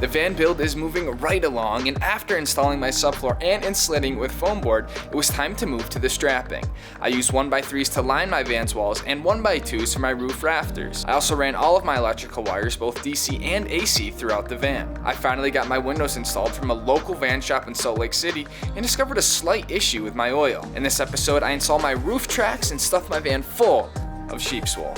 The van build is moving right along, and after installing my subfloor and insulating with foam board, it was time to move to the strapping. I used 1x3s to line my van's walls and 1x2s for my roof rafters. I also ran all of my electrical wires, both DC and AC, throughout the van. I finally got my windows installed from a local van shop in Salt Lake City and discovered a slight issue with my oil. In this episode, I installed my roof tracks and stuffed my van full of sheep's wool.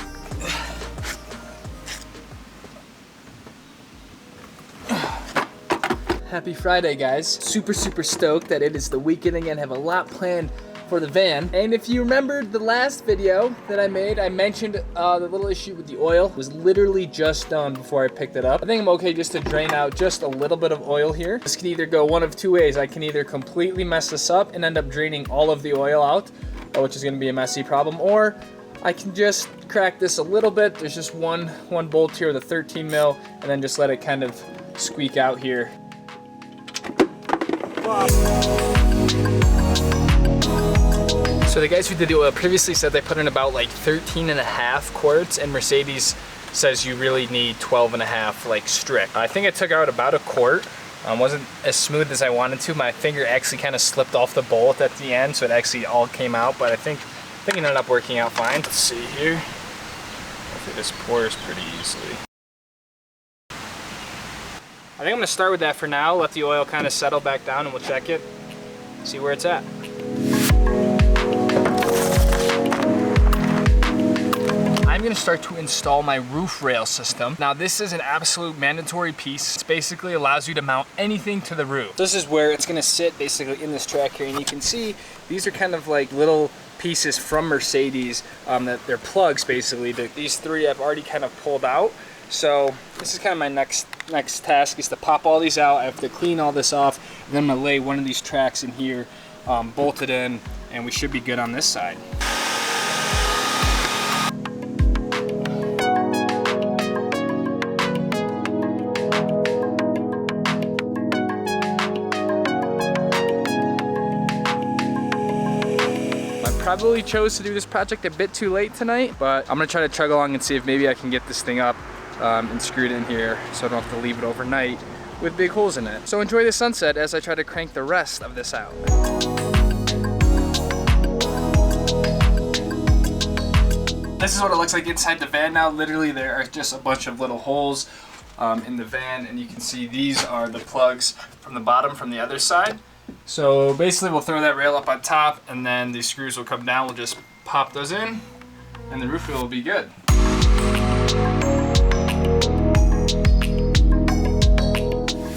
Happy Friday, guys. Super stoked that it is the weekend again. Have a lot planned for the van. And if you remembered the last video that I made, I mentioned the little issue with the oil. It was literally just done before I picked it up. I think I'm okay just to drain out just a little bit of oil here. This can either go one of two ways. I can either completely mess this up and end up draining all of the oil out, which is gonna be a messy problem, or I can just crack this a little bit. There's just one bolt here with a 13 mil, and then just let it kind of squeak out here. So the guys who did the oil previously said they put in about like 13.5 quarts, and Mercedes says you really need 12.5 like strict. I think I took out about a quart. Wasn't as smooth as I wanted to. My finger actually kind of slipped off the bolt at the end, so it actually all came out, but I think it ended up working out fine. Let's see here. Hopefully this pours pretty easily. I think I'm gonna start with that for now, let the oil kind of settle back down, and we'll check it, see where it's at. I'm gonna start to install my roof rail system. Now this is an absolute mandatory piece. It basically allows you to mount anything to the roof. This is where it's gonna sit basically in this track here, and you can see these are kind of like little pieces from Mercedes that they're plugs basically. These three I've already kind of pulled out. So this is kind of my next task, is to pop all these out. I have to clean all this off, and then I'm gonna lay one of these tracks in here, bolt it in, and we should be good on this side. Probably chose to do this project a bit too late tonight, but I'm gonna try to chug along and see if maybe I can get this thing up and screwed in here so I don't have to leave it overnight with big holes in it. So enjoy the sunset as I try to crank the rest of this out. This is what it looks like inside the van now. Literally there are just a bunch of little holes in the van, and you can see these are the plugs from the bottom from the other side. So basically we'll throw that rail up on top, and then these screws will come down. We'll just pop those in, and the roof will be good.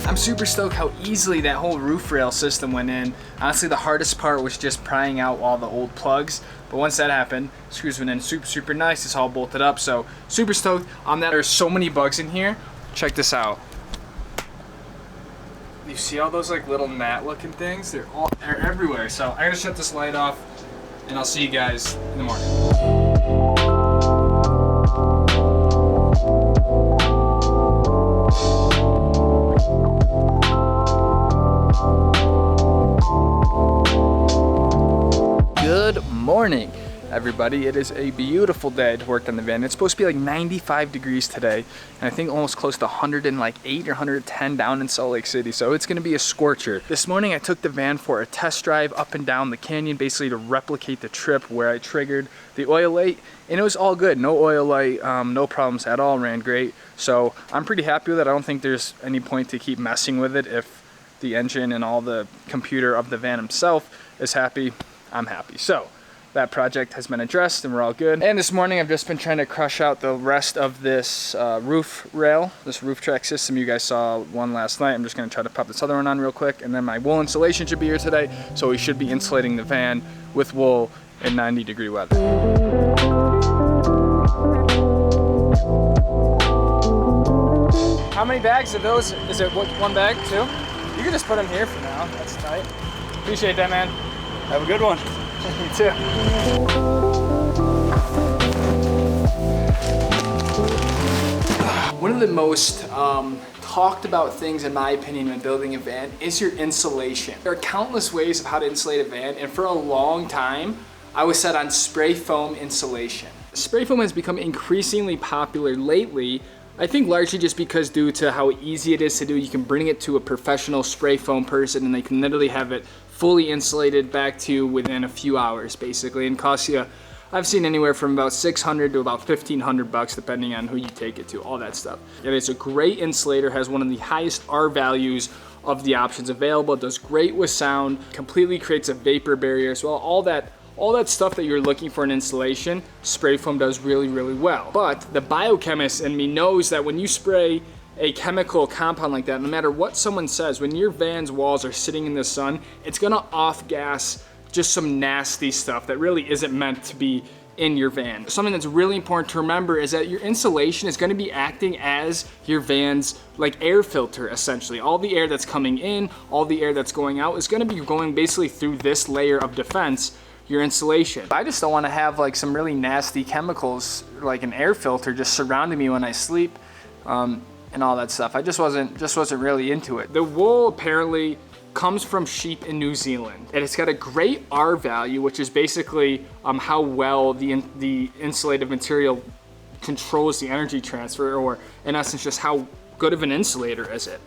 I'm super stoked how easily that whole roof rail system went in. Honestly, the hardest part was just prying out all the old plugs. But once that happened, screws went in super nice. It's all bolted up. So super stoked on that. There's so many bugs in here. Check this out. You see all those like little gnat looking things? They're everywhere. So I'm gonna shut this light off, and I'll see you guys in the morning. Good morning, everybody. It is a beautiful day to work on the van. It's supposed to be like 95 degrees today, and I think almost close to 108 or 110 down in Salt Lake City, so it's gonna be a scorcher. This morning I took the van for a test drive up and down the canyon, basically to replicate the trip where I triggered the oil light, and it was all good. No oil light, no problems at all, ran great. So I'm pretty happy with it. I don't think there's any point to keep messing with it. If the engine and all the computer of the van himself is happy, I'm happy. So that project has been addressed and we're all good. And this morning I've just been trying to crush out the rest of this roof rail, this roof track system. You guys saw one last night. I'm just gonna try to pop this other one on real quick, and then my wool insulation should be here today. So we should be insulating the van with wool in 90-degree weather. How many bags of those? Is it one bag, two? You can just put them here for now. That's tight. Appreciate that, man. Have a good one. You too. One of the most talked about things, in my opinion, when building a van is your insulation. There are countless ways of how to insulate a van, and for a long time, I was set on spray foam insulation. Spray foam has become increasingly popular lately, I think largely just because due to how easy it is to do, you can bring it to a professional spray foam person and they can literally have it fully insulated back to you within a few hours basically, and costs you, I've seen anywhere from about $600 to about $1,500 depending on who you take it to, all that stuff. And it's a great insulator, has one of the highest R values of the options available. It does great with sound, completely creates a vapor barrier as well. All that stuff that you're looking for in insulation, spray foam does really, really well. But the biochemist in me knows that when you spray a chemical compound like that, no matter what someone says, when your van's walls are sitting in the sun, it's gonna off-gas just some nasty stuff that really isn't meant to be in your van. Something that's really important to remember is that your insulation is going to be acting as your van's like air filter essentially. All the air that's coming in, all the air that's going out is going to be going basically through this layer of defense, your insulation. I just don't want to have like some really nasty chemicals like an air filter just surrounding me when I sleep and all that stuff. I just wasn't really into it. The wool apparently comes from sheep in New Zealand, and it's got a great R value, which is basically how well the insulative material controls the energy transfer, or in essence just how good of an insulator is it.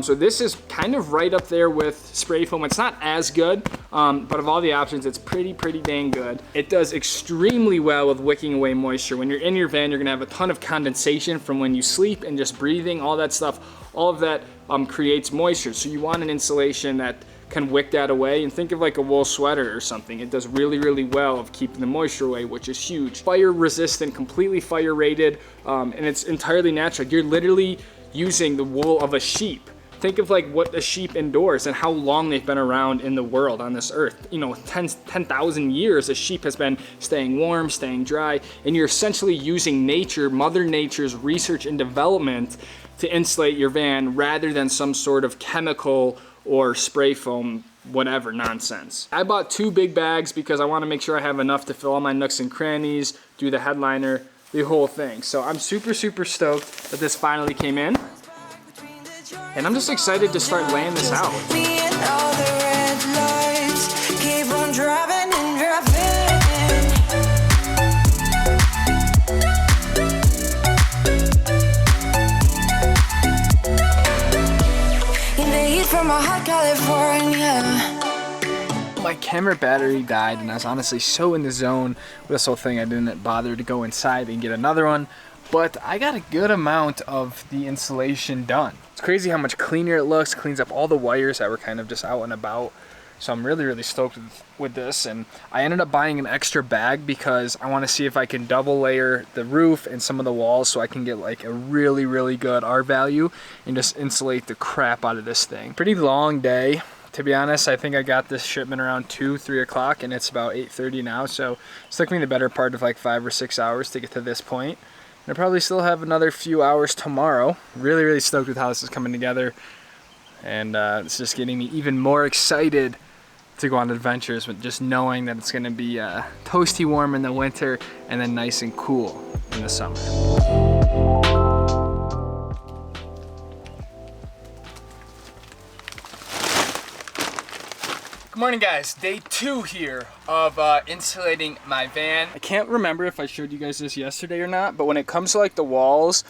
So this is kind of right up there with spray foam. It's not as good, but of all the options, it's pretty dang good. It does extremely well with wicking away moisture. When you're in your van, you're gonna have a ton of condensation from when you sleep and just breathing, all that stuff. All of that creates moisture. So you want an insulation that can wick that away, and think of like a wool sweater or something. It does really well of keeping the moisture away, which is huge. Fire resistant, completely fire rated, and it's entirely natural. You're literally using the wool of a sheep. Think of like what a sheep endures and how long they've been around in the world on this earth. You know, 10,000 years a sheep has been staying warm, staying dry, and you're essentially using nature, Mother Nature's research and development to insulate your van rather than some sort of chemical or spray foam, whatever nonsense. I bought 2 big bags because I want to make sure I have enough to fill all my nooks and crannies, do the headliner, the whole thing. So I'm super stoked that this finally came in. And I'm just excited to start laying this out. My camera battery died and I was honestly so in the zone with this whole thing I didn't bother to go inside and get another one. But I got a good amount of the insulation done. It's crazy how much cleaner it looks, cleans up all the wires that were kind of just out and about. So I'm really stoked with this, and I ended up buying an extra bag because I want to see if I can double layer the roof and some of the walls so I can get like a really good R value and just insulate the crap out of this thing. Pretty long day. To be honest, I think I got this shipment around 2-3 o'clock and it's about 8:30 now, so it took me the better part of like 5 or 6 hours to get to this point. And I probably still have another few hours tomorrow. Really stoked with how this is coming together, and it's just getting me even more excited to go on adventures with just knowing that it's going to be toasty warm in the winter and then nice and cool in the summer. Good morning guys, day 2 here of insulating my van. I can't remember if I showed you guys this yesterday or not, but when it comes to like the walls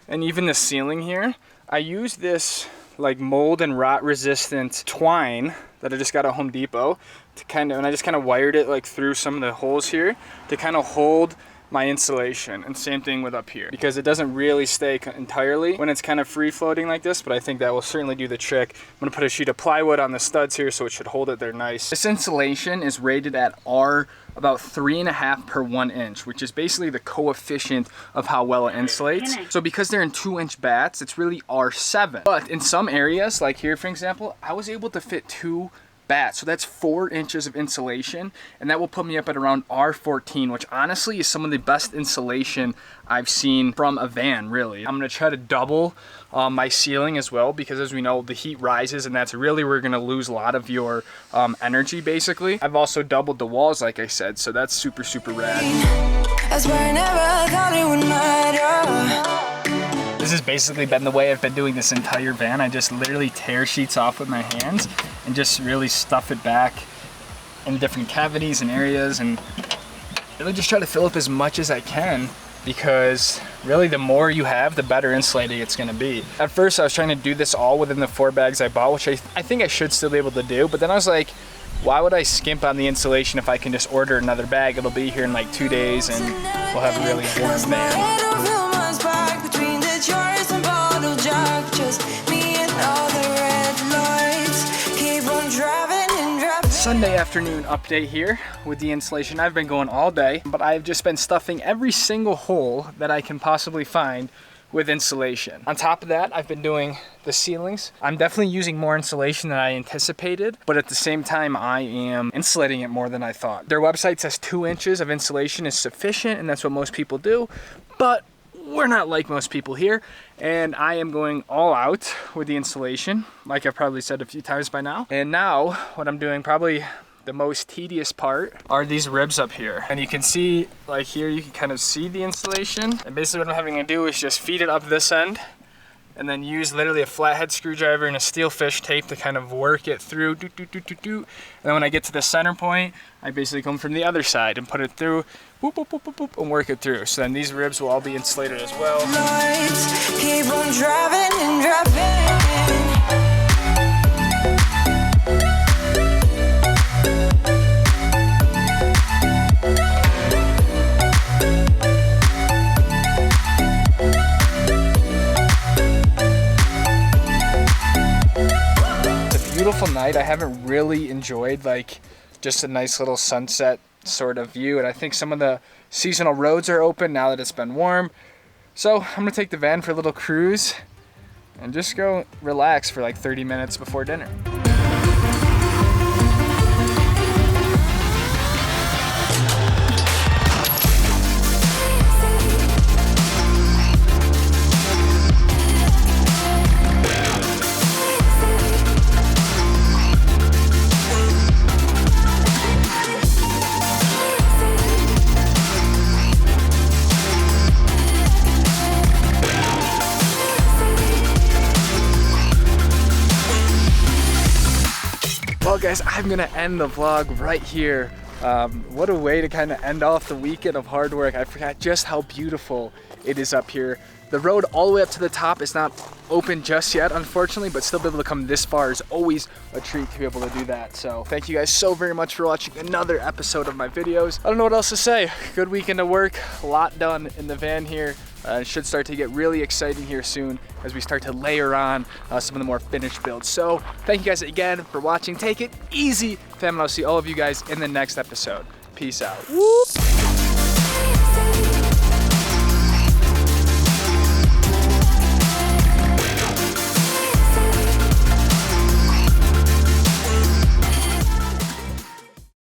and even the ceiling here, I use this like mold and rot resistant twine that I just got at Home Depot to and I just kind of wired it like through some of the holes here to kind of hold my insulation, and same thing with up here because it doesn't really stay entirely when it's kind of free floating like this, but I think that will certainly do the trick. I'm gonna put a sheet of plywood on the studs here so it should hold it there nice. This insulation is rated at R about 3.5 per 1 inch, which is basically the coefficient of how well it insulates. So because they're in 2-inch bats, it's really R7. But in some areas, like here for example, I was able to fit 2 bats, so that's 4 inches of insulation, and that will put me up at around R14, which honestly is some of the best insulation I've seen from a van, really. I'm gonna try to double my ceiling as well, because as we know, the heat rises, and that's really where you're gonna lose a lot of your energy, basically. I've also doubled the walls, like I said, so that's super rad. This has basically been the way I've been doing this entire van. I just literally tear sheets off with my hands and just really stuff it back in different cavities and areas, and really just try to fill up as much as I can because really the more you have, the better insulating it's gonna be. At first I was trying to do this all within the 4 bags I bought, which I think I should still be able to do, but then I was like, why would I skimp on the insulation if I can just order another bag? It'll be here in like 2 days and we'll have a really warm van. Sunday afternoon update here with the insulation. I've been going all day, but I've just been stuffing every single hole that I can possibly find with insulation. On top of that, I've been doing the ceilings. I'm definitely using more insulation than I anticipated, but at the same time, I am insulating it more than I thought. Their website says 2 inches of insulation is sufficient, and that's what most people do, but we're not like most people here, and I am going all out with the insulation, like I've probably said a few times by now. And now, what I'm doing, probably the most tedious part, are these ribs up here. And you can see, like here, you can kind of see the insulation. And basically what I'm having to do is just feed it up this end, and then use literally a flathead screwdriver and a steel fish tape to kind of work it through. And then when I get to the center point, I basically come from the other side and put it through, boop, boop, boop, boop, boop, and work it through. So then these ribs will all be insulated as well. Lights keep on driving and driving. Beautiful night. I haven't really enjoyed like just a nice little sunset sort of view, and I think some of the seasonal roads are open now that it's been warm. So I'm gonna take the van for a little cruise and just go relax for like 30 minutes before dinner. Well guys, I'm gonna end the vlog right here. What a way to kind of end off the weekend of hard work. I forgot just how beautiful it is up here. The road all the way up to the top is not open just yet, unfortunately, but still be able to come this far is always a treat to be able to do that. So thank you guys so very much for watching another episode of my videos. I don't know what else to say. Good weekend of work, a lot done in the van here. It should start to get really exciting here soon as we start to layer on some of the more finished builds. So thank you guys again for watching. Take it easy, fam, and I'll see all of you guys in the next episode. Peace out. Woo!